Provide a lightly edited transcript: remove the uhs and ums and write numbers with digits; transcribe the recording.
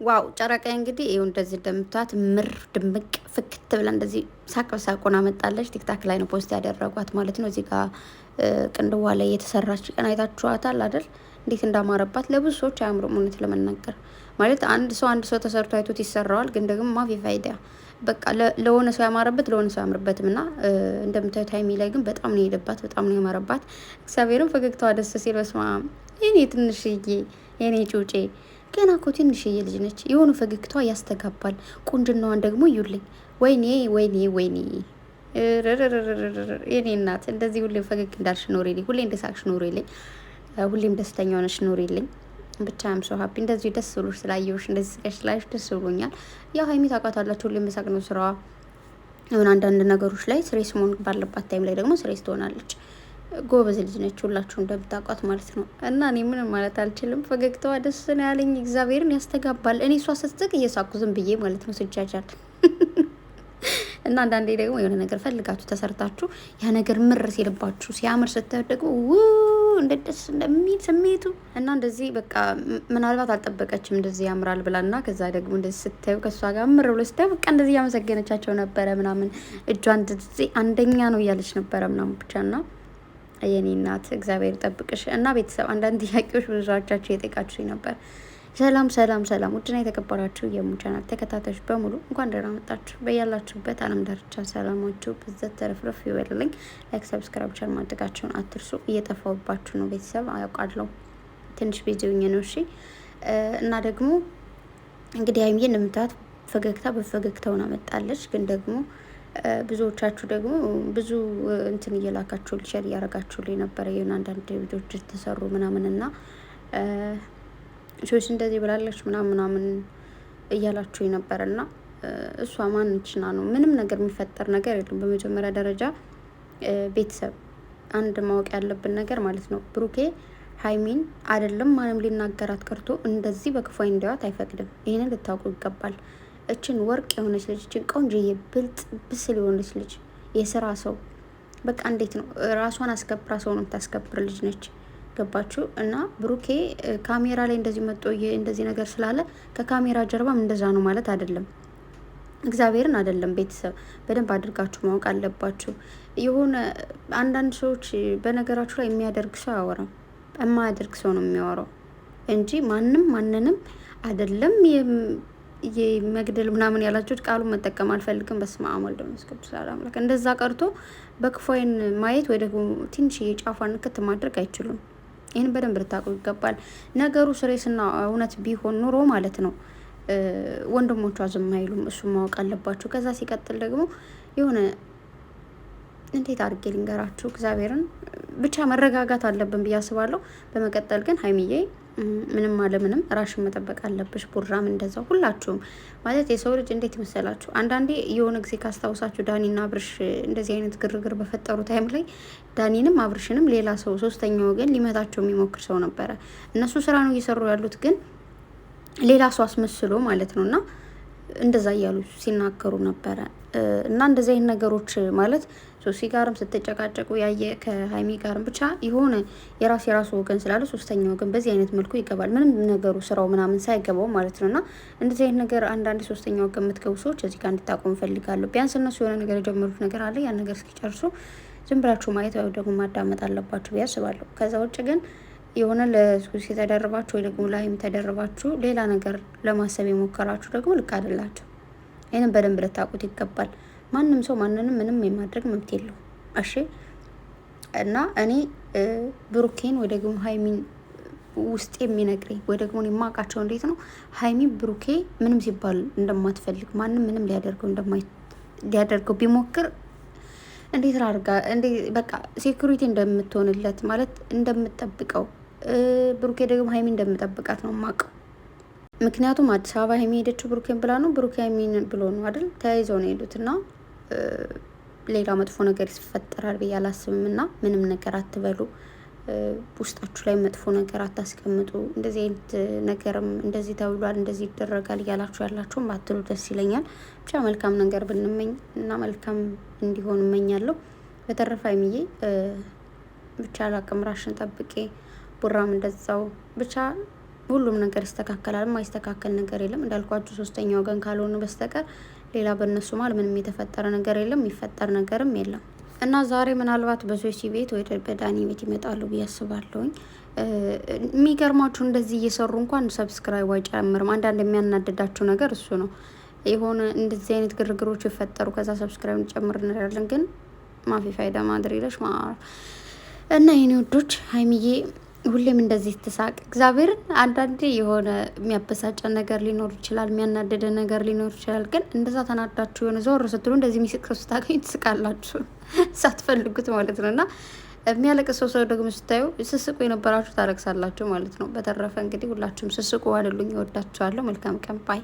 ዋው ጨረቃ እንግዲህ ይኸው እንደዚህ እንደምታዩት ምር ድምቅ ፍክት ብላ እንደዚህ ሳቅ በሳቁን አመጣለች። ቲክታክ ላይ ነው ፖስት ያደረጓት ማለት ነው። እዚህ ጋር ቅንድዋ ላይ የተሰራች ቀን አይታችኋታል አይደል? እንዴት እንዳማረባት ለብዙ ሰዎች አያምሩም። እውነት ለመናገር ማለት አንድ ሰው ተሰርቶ አይቶት ይሰራዋል፣ ግን ደግሞ ማፊ ፋይዳ በቃ ለሆነ ሰው ያማረበት ለሆነ ሰው ያምርበትም እና እንደምታዩት ሀይሚ ላይ ግን በጣም ነው የሄደባት፣ በጣም ነው ያማረባት። እግዚአብሔርን ፈገግታዋ ደስ ሲል በስማ የኔ ትንሽዬ የኔ ጩጬ ገና እኮ ትንሽዬ ልጅ ነች። የሆኑ ፈገግታዋ ያስተጋባል። ቁንጅናዋን ደግሞ እዩልኝ። ወይኔ ወይኔ ወይኔ የኔ እናት እንደዚህ ሁሌም ፈገግ እንዳልሽ ኖሪልኝ፣ ሁሌ እንደሳቅሽ ኖሪልኝ፣ ሁሌም ደስተኛ ሆነሽ ኖሪልኝ። ብቻ አም ሶ ሀፒ እንደዚህ ደስ ብሎሽ ስላየሁሽ እንደዚህ ስቀሽ ስላየሁሽ ደስ ብሎኛል። ያው ሀይሚ ታውቃታላችሁ፣ ሁሌም መሳቅ ነው ስራዋ። የሆነ አንዳንድ ነገሮች ላይ ስሬስ መሆን ባለባት ታይም ላይ ደግሞ ስሬስ ትሆናለች። ጎበዝ ልጅ ነች፣ ሁላችሁ እንደምታውቋት ማለት ነው። እና እኔ ምንም ማለት አልችልም። ፈገግታዋ ደስ ነው ያለኝ፣ እግዚአብሔርን ያስተጋባል። እኔ እሷ ስትስቅ እየሳኩ ዝም ብዬ ማለት ነው ስጃጃል። እና አንዳንዴ ደግሞ የሆነ ነገር ፈልጋችሁ ተሰርታችሁ ያ ነገር ምር ሲልባችሁ ሲያምር ስታዩት ደግሞ እንደ ደስ እንደሚል ስሜቱ እና እንደዚህ በቃ ምናልባት አልጠበቀችም እንደዚህ ያምራል ብላና ከዛ ደግሞ እንደዚህ ስታዩ ከእሷ ጋር ምር ብሎ ስታዩ በቃ እንደዚህ ያመሰገነቻቸው ነበረ ምናምን እጇን እንደዚህ አንደኛ ነው እያለች ነበረ ምናምን ብቻ ና የኔ እናት እግዚአብሔር ጠብቅሽ። እና ቤተሰብ አንዳንድ ጥያቄዎች ብዙዎቻችሁ የጠየቃችሁ ነበር። ሰላም ሰላም ሰላም፣ ውድና የተከበራችሁ የሙ ቻናል ተከታታዮች በሙሉ እንኳን ደህና መጣችሁ። በያላችሁበት ዓለም ዳርቻ ሰላማችሁ ብዘት ተረፍረፍ ይበልልኝ። ላይክ፣ ሰብስክራይብ፣ ቻናል ማድረጋችሁን አትርሱ። እየጠፋሁባችሁ ነው ቤተሰብ አያውቃለሁ፣ ትንሽ ቢዚ ሆኜ ነው። እሺ እና ደግሞ እንግዲህ ሀይሚዬ እንደምታዩት ፈገግታ በፈገግታውን አመጣለች። ግን ደግሞ ብዙዎቻችሁ ደግሞ ብዙ እንትን እየላካችሁ ሼር እያረጋችሁልኝ ነበረ። የሆነ አንዳንድ ቪዲዮዎች ተሰሩ ምናምንና ሾሽ እንደዚህ ብላለች ምናምን እያላችሁ ነበርና እሷ ማንችና ነው? ምንም ነገር የሚፈጠር ነገር የለም። በመጀመሪያ ደረጃ ቤተሰብ አንድ ማወቅ ያለብን ነገር ማለት ነው፣ ብሩኬ ሀይሚን አይደለም ማንም ሊናገራት ቀርቶ እንደዚህ በክፉ እንዲያዋት አይፈቅድም። ይህንን ልታውቁ ይገባል። እችን ወርቅ የሆነች ልጅ፣ እችን ቆንጆዬ ብልጥ ብስል የሆነች ልጅ፣ የስራ ሰው በቃ እንዴት ነው ራሷን አስከብራ ሰው ነው የምታስከብር ልጅ ነች። ገባችሁ? እና ብሩኬ ካሜራ ላይ እንደዚህ መጥቶ እንደዚህ ነገር ስላለ ከካሜራ ጀርባም እንደዛ ነው ማለት አይደለም። እግዚአብሔርን አይደለም። ቤተሰብ በደንብ አድርጋችሁ ማወቅ አለባችሁ። የሆነ አንዳንድ ሰዎች በነገራችሁ ላይ የሚያደርግ ሰው አያወራም፣ የማያደርግ ሰው ነው የሚያወራው እንጂ ማንንም አይደለም። የመግደል ምናምን ያላችሁት ቃሉን መጠቀም አልፈልግም። በስመ አብ ወወልድ ወመንፈስ ቅዱስ አምላክ። እንደዛ ቀርቶ በክፉ ዓይን ማየት ወይ ደግሞ ትንሽ የጫፏን ንክት ማድረግ አይችሉም። ይህን በደንብ ልታውቁ ይገባል። ነገሩ ስሬስና እውነት ቢሆን ኑሮ ማለት ነው ወንድሞቿ ዝም አይሉም። እሱ ማወቅ አለባቸው። ከዛ ሲቀጥል ደግሞ የሆነ እንዴት አድርጌ ልንገራችሁ፣ እግዚአብሔርን ብቻ መረጋጋት አለብን ብዬ አስባለሁ። በመቀጠል ግን ሀይሚዬ ምንም አለምንም ራሽን መጠበቅ አለብሽ። ቡራም እንደዛው፣ ሁላችሁም ማለት የሰው ልጅ እንዴት ይመሰላችሁ? አንዳንዴ የሆነ ጊዜ ካስታውሳችሁ ዳኒና አብርሽ እንደዚህ አይነት ግርግር በፈጠሩ ታይም ላይ ዳኒንም አብርሽንም ሌላ ሰው ሶስተኛ ወገን ሊመታቸው የሚሞክር ሰው ነበረ። እነሱ ስራ ነው እየሰሩ ያሉት፣ ግን ሌላ ሰው አስመስሎ ማለት ነው እና እንደዛ እያሉ ሲናገሩ ነበረ። እና እንደዚህ አይነት ነገሮች ማለት ሶሲ ጋርም ስትጨቃጨቁ ያየ ከሀይሚ ጋርም ብቻ የሆነ የራሱ ወገን ስላለ ሶስተኛ ወገን በዚህ አይነት መልኩ ይገባል። ምንም ነገሩ ስራው ምናምን ሳይገባው ማለት ነው። እና እንደዚህ አይነት ነገር አንዳንድ ሶስተኛ ወገን የምትገቡ ሰዎች እዚህ ጋር እንድታቆሙ እፈልጋለሁ። ቢያንስ እነሱ የሆነ ነገር የጀመሩት ነገር አለ፣ ያን ነገር እስኪጨርሱ ዝም ብላችሁ ማየት ወይ ደግሞ ማዳመጥ አለባችሁ ብዬ አስባለሁ። ከዛ ውጭ ግን የሆነ ለሶሲ ተደርባችሁ ወይ ደግሞ ለሀይሚ ተደርባችሁ ሌላ ነገር ለማሰብ የሞከራችሁ ደግሞ ልክ አይደላችሁ። ይህንን በደንብ ልታውቁት ይገባል። ማንም ሰው ማንንም ምንም የማድረግ መብት የለው። እሺ እና እኔ ብሩኬን ወይ ደግሞ ሀይሚን ውስጥ የሚነግረኝ ወይ ደግሞ የማውቃቸው እንዴት ነው ሀይሚ ብሩኬ ምንም ሲባል እንደማትፈልግ ማንም ምንም ሊያደርገው ቢሞክር እንዴት ላድርጋ በቃ ሴኩሪቲ እንደምትሆንለት ማለት እንደምጠብቀው ብሩኬ ደግሞ ሀይሚ እንደምጠብቃት ነው የማውቀው። ምክንያቱም አዲስ አበባ ሀይሚ ሄደችው ብሩኬን ብላ ነው፣ ብሩኬ ሀይሚን ብሎ ነው አይደል? ተያይዘው ነው የሄዱት እና ሌላ መጥፎ ነገር ይፈጠራል ብዬ አላስብም። እና ምንም ነገር አትበሉ፣ ውስጣችሁ ላይ መጥፎ ነገር አታስቀምጡ። እንደዚህ አይነት ነገርም እንደዚህ ተብሏል እንደዚህ ይደረጋል እያላችሁ ያላችሁም ባትሉ ደስ ይለኛል። ብቻ መልካም ነገር ብንመኝ እና መልካም እንዲሆን እመኛለሁ። በተረፈ ሀይሚዬ ብቻ አላቅም፣ ራሽን ጠብቄ፣ ቡራም እንደዛው ብቻ ሁሉም ነገር ይስተካከላል። የማይስተካከል ነገር የለም። እንዳልኳችሁ ሶስተኛ ወገን ካልሆነ በስተቀር ሌላ በእነሱ መሀል ምንም የተፈጠረ ነገር የለም፣ የሚፈጠር ነገርም የለም። እና ዛሬ ምናልባት በሶሲ ቤት ወይ በዳኒ ቤት ይመጣሉ ብዬ አስባለሁኝ። የሚገርማችሁ እንደዚህ እየሰሩ እንኳን ሰብስክራይብ አይጨምርም። አንዳንድ የሚያናድዳችሁ ነገር እሱ ነው። የሆነ እንደዚህ አይነት ግርግሮች ይፈጠሩ፣ ከዛ ሰብስክራይብ እንጨምር እንላለን፣ ግን ማፊ ፋይዳ ማድረግሽ እና የኔ ወዶች ሀይሚዬ ሁሌም እንደዚህ ትሳቅ። እግዚአብሔርን አንዳንዴ የሆነ የሚያበሳጨን ነገር ሊኖር ይችላል፣ የሚያናደደ ነገር ሊኖር ይችላል። ግን እንደዛ ተናዳችሁ የሆነ ዞር ስትሉ እንደዚህ የሚስቅ ሰው ስታገኙ ትስቃላችሁ፣ ሳትፈልጉት ማለት ነው። እና የሚያለቅሰው ሰው ደግሞ ስታዩ ስስቁ የነበራችሁ ታለቅሳላችሁ ማለት ነው። በተረፈ እንግዲህ ሁላችሁም ስስቁ አይደሉኝ። እወዳችኋለሁ። መልካም ቀን ባይ